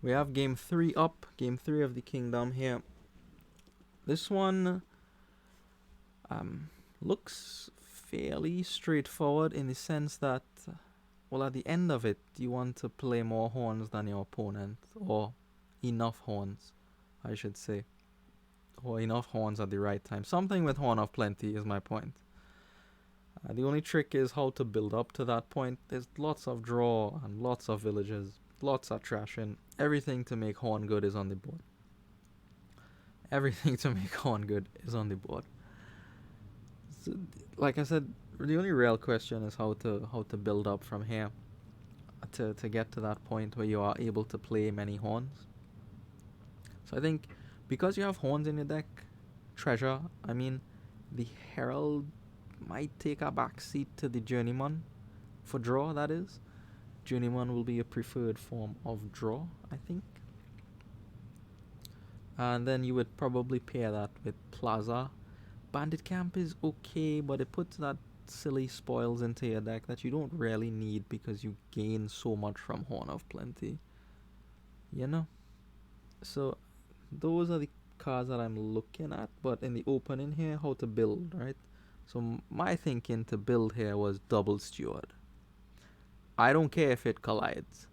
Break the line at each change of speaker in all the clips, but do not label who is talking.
We have game 3 up, game 3 of the kingdom here. This one um, looks fairly straightforward in the sense that, well, at the end of it, you want to play more horns than your opponent, or enough horns, I should say, or enough horns at the right time. Something with Horn of Plenty is my point. The only trick is how to build up to that point. There's lots of draw and lots of villages, lots of trash, and everything to make Horn good is on the board. Everything to make Horn good is on the board. So, like I said, the only real question is how to build up from here to get to that point where you are able to play many horns. So I think because you have horns in your deck, treasure, I mean, the Herald might take a backseat to the Journeyman for draw, that is. Journeyman will be a preferred form of draw, I think. And then you would probably pair that with Plaza. Bandit Camp is okay, but it puts that silly spoils into your deck that you don't really need because you gain so much from Horn of Plenty. You know? So those are the cards that I'm looking at, but in the opening here, how to build, right? So my thinking to build here was double Steward. I don't care if it collides,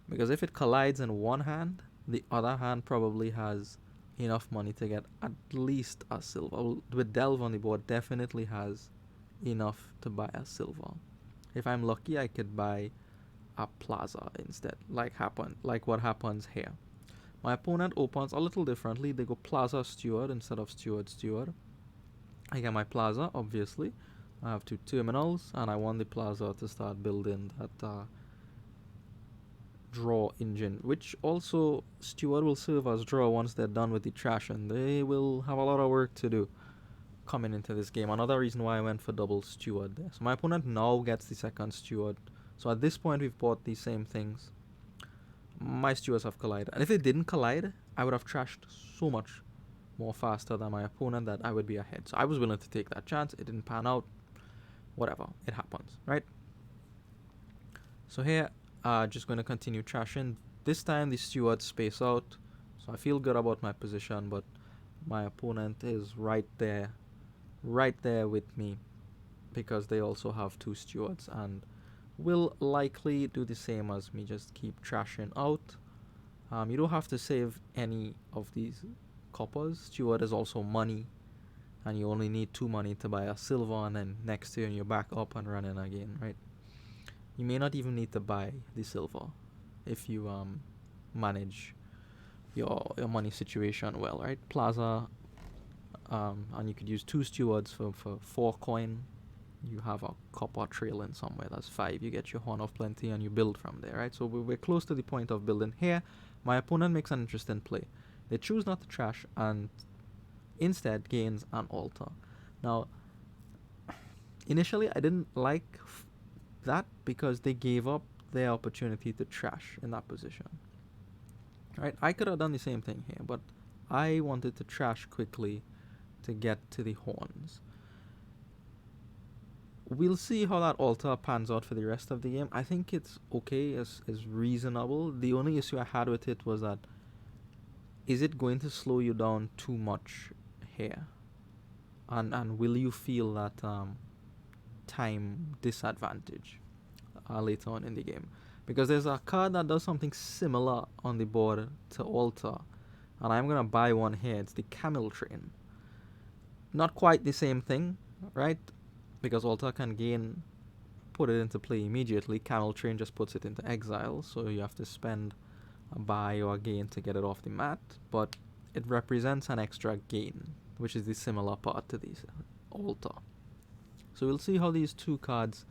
because if it collides in one hand, the other hand probably has enough money to get at least a silver. With Delve on the board, definitely has enough to buy a silver. If I'm lucky, I could buy a Plaza instead, like what happens here. My opponent opens a little differently. They go Plaza Steward instead of Steward Steward. I get my Plaza, obviously. I have two terminals, and I want the Plaza to start building that draw engine, which also Steward will serve as draw once they're done with the trash, and they will have a lot of work to do coming into this game. Another reason why I went for double Steward there. So my opponent now gets the second Steward. So at this point, we've bought the same things. My Stewards have collided. And if they didn't collide, I would have trashed so much more faster than my opponent that I would be ahead. So I was willing to take that chance. It didn't pan out. Whatever. It happens, right? So here, just going to continue trashing. This time the Stewards space out. So I feel good about my position, but my opponent is right there with me, because they also have two Stewards and will likely do the same as me, just keep trashing out. You don't have to save any of these coppers. Steward is also money, and you only need 2 money to buy a silver, and then next turn you're back up and running again, right? You may not even need to buy the silver if you manage your money situation well, right? Plaza, and you could use 2 stewards for 4 coin. You have a copper trail in somewhere, that's 5. You get your Horn of Plenty and you build from there, right? So we're close to the point of building. Here, my opponent makes an interesting play. They choose not to trash and instead gains an altar. Now, initially I didn't like that because they gave up their opportunity to trash in that position. Right? I could have done the same thing here, but I wanted to trash quickly to get to the horns. We'll see how that altar pans out for the rest of the game. I think it's okay, it's reasonable. The only issue I had with it was that, is it going to slow you down too much here? And will you feel that time disadvantage later on in the game? Because there's a card that does something similar on the board to altar, and I'm gonna buy one here. It's the Camel Train. Not quite the same thing, right? Because altar can put it into play immediately. Camel Train just puts it into exile, so you have to spend a buy or a gain to get it off the mat, but it represents an extra gain, which is the similar part to this altar. So we'll see how these two cards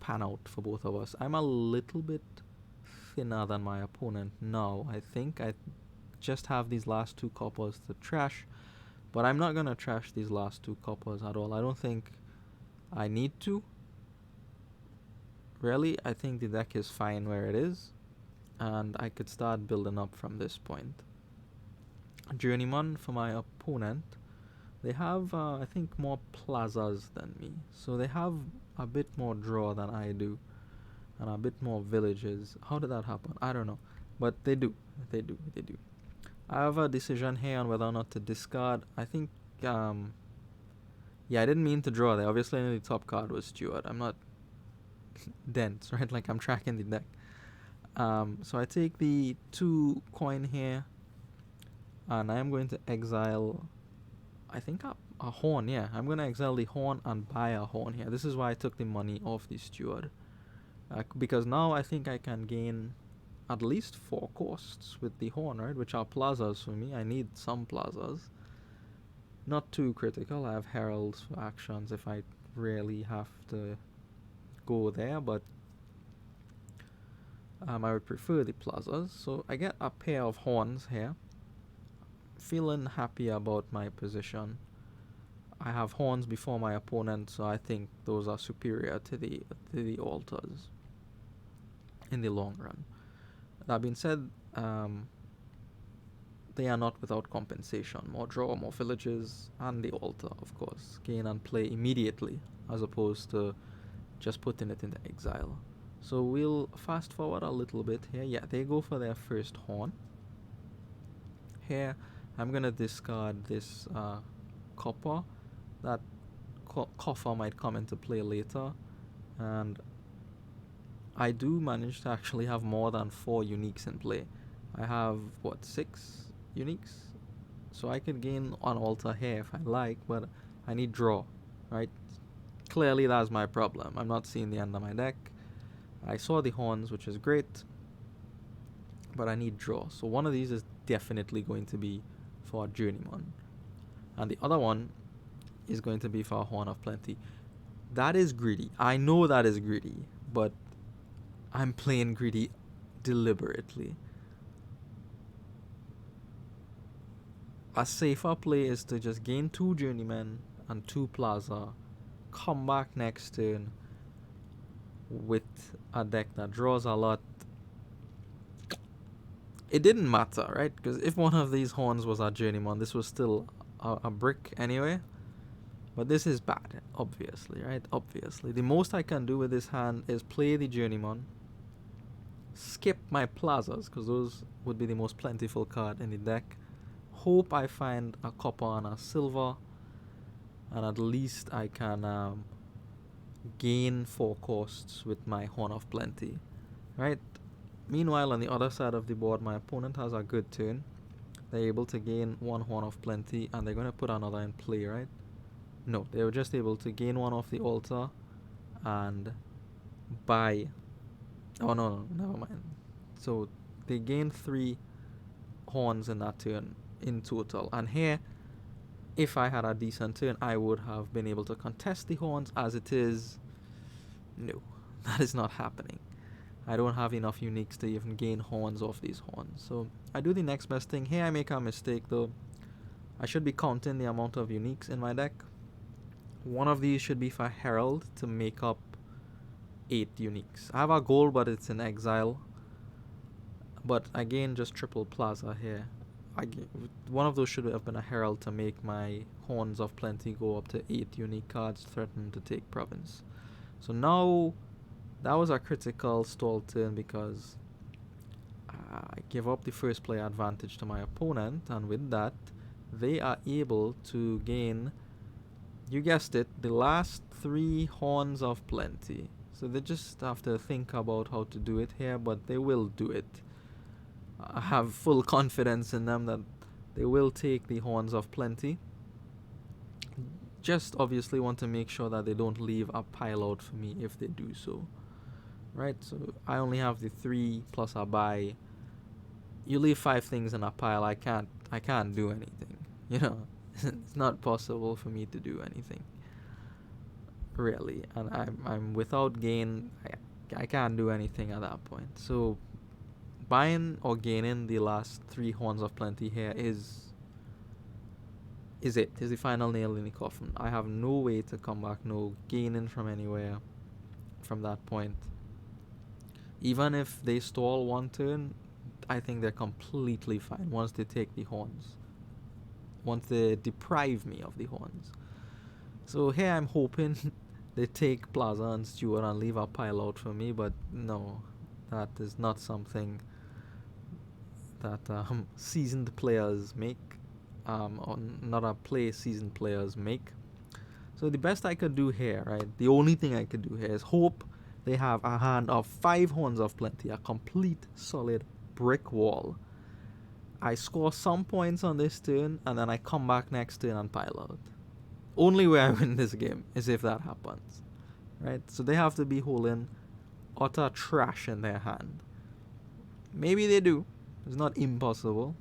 pan out for both of us. I'm a little bit thinner than my opponent now. I think I just have these last 2 coppers to trash, but I'm not going to trash these last 2 coppers at all. I don't think I need to. Really, I think the deck is fine where it is, and I could start building up from this point. Journeyman for my opponent. They have, I think, more plazas than me. So they have a bit more draw than I do, and a bit more villages. How did that happen? I don't know. But they do. I have a decision here on whether or not to discard. I think, yeah, I didn't mean to draw there. Obviously, the top card was Steward. I'm not dense, right? Like, I'm tracking the deck. So I take the 2 coin here, and I am going to exile, I think, a horn. Yeah, I'm going to exile the horn and buy a horn here. This is why I took the money off the Steward. Because now I think I can gain at least 4 costs with the horn, right? Which are plazas for me. I need some plazas. Not too critical. I have heralds for actions if I really have to go there, but I would prefer the plazas. So I get a pair of horns here. Feeling happy about my position. I have horns before my opponent, so I think those are superior to the altars in the long run. That being said, they are not without compensation. More draw, more villages, and the altar, of course. Gain and play immediately, as opposed to just putting it into exile. So we'll fast forward a little bit here. Yeah, they go for their first horn. Here, I'm going to discard this copper. That coffer might come into play later. And I do manage to actually have more than 4 uniques in play. I have, 6 uniques? So I could gain an altar here if I like, but I need draw, right? Clearly that's my problem. I'm not seeing the end of my deck. I saw the horns, which is great, but I need draw. So one of these is definitely going to be for a journeyman, and the other one is going to be for a horn of plenty. That is greedy. I know that is greedy, but I'm playing greedy deliberately. A safer play is to just gain 2 journeymen and 2 plaza, come back next turn with a deck that draws a lot. It didn't matter, right? Because if one of these horns was a journeyman, this was still a brick anyway. But this is bad, obviously, right? Obviously. The most I can do with this hand is play the journeyman, skip my plazas, because those would be the most plentiful card in the deck. Hope I find a copper and a silver, and at least I can gain 4 costs with my Horn of Plenty, right? Meanwhile, on the other side of the board, my opponent has a good turn. They're able to gain 1 Horn of Plenty, and they're going to put another in play, right? No, they were just able to gain 1 off the altar and buy. Oh, no, never mind. So they gain 3 horns in that turn in total. And here, if I had a decent turn, I would have been able to contest the horns. As it is, no, that is not happening. I don't have enough uniques to even gain horns off these horns. So I do the next best thing. Here I make a mistake though. I should be counting the amount of uniques in my deck. One of these should be for Herald to make up 8 uniques. I have a goal, but it's in exile. But again, just triple plaza here. One of those should have been a Herald to make my Horns of Plenty go up to 8 unique cards, threaten to take province. So now, that was a critical stall turn because I give up the first play advantage to my opponent, and with that, they are able to gain, you guessed it, the last 3 Horns of Plenty. So they just have to think about how to do it here, but they will do it. I have full confidence in them that they will take the Horns of Plenty. Just obviously want to make sure that they don't leave a pile out for me if they do so. Right, so I only have the 3 plus a buy. You leave 5 things in a pile, I can't do anything. You know, it's not possible for me to do anything. Really, and I'm without gain. I can't do anything at that point. So buying or gaining the last 3 Horns of Plenty here is the final nail in the coffin. I have no way to come back, no gaining from anywhere from that point. Even if they stall 1 turn, I think they're completely fine once they take the horns. Once they deprive me of the horns. So here I'm hoping they take Plaza and Stewart and leave a pile out for me, but no, that is not something that seasoned players make, or not a play seasoned players make. So the best I could do here, right? The only thing I could do here is hope they have a hand of 5 horns of plenty, a complete solid brick wall. I score some points on this turn, and then I come back next turn and pile out. Only way I win this game is if that happens, right? So they have to be holding utter trash in their hand. Maybe they do. It's not impossible,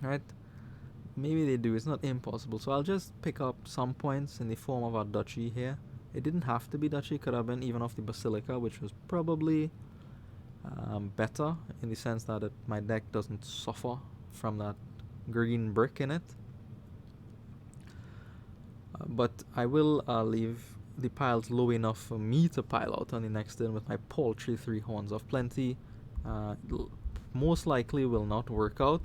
right? Maybe they do. It's not impossible. So I'll just pick up some points in the form of a duchy here. It didn't have to be duchy. Could have been even off the basilica, which was probably better in the sense that my deck doesn't suffer from that green brick in it. But I will leave the piles low enough for me to pile out on the next turn with my paltry 3 horns of plenty. Most likely will not work out,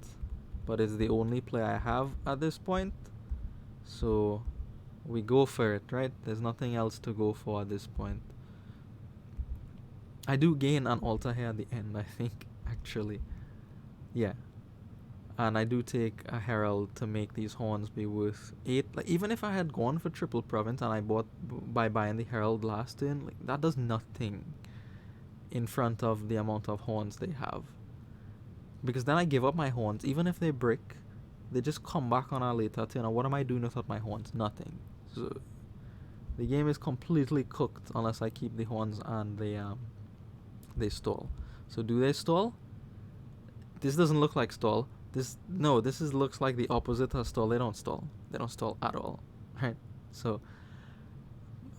but it's the only play I have at this point. So we go for it, right? There's nothing else to go for at this point. I do gain an altar here at the end, I think, actually. Yeah. And I do take a herald to make these horns be worth 8. Like, even if I had gone for triple province and I bought by buying the herald last turn, like, that does nothing in front of the amount of horns they have. Because then I give up my horns. Even if they brick, they just come back on a later turn. And what am I doing without my horns? Nothing. So the game is completely cooked unless I keep the horns and they stall. So do they stall? This doesn't look like stall. This looks like the opposite of stall. They don't stall. They don't stall at all, right? So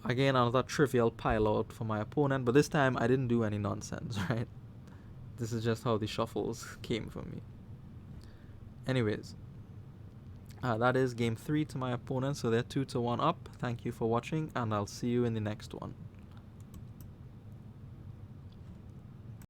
again, another trivial pile out for my opponent, but this time I didn't do any nonsense, right? This is just how the shuffles came for me. Anyways, that is game 3 to my opponent, so they're 2-1 up. Thank you for watching, and I'll see you in the next one.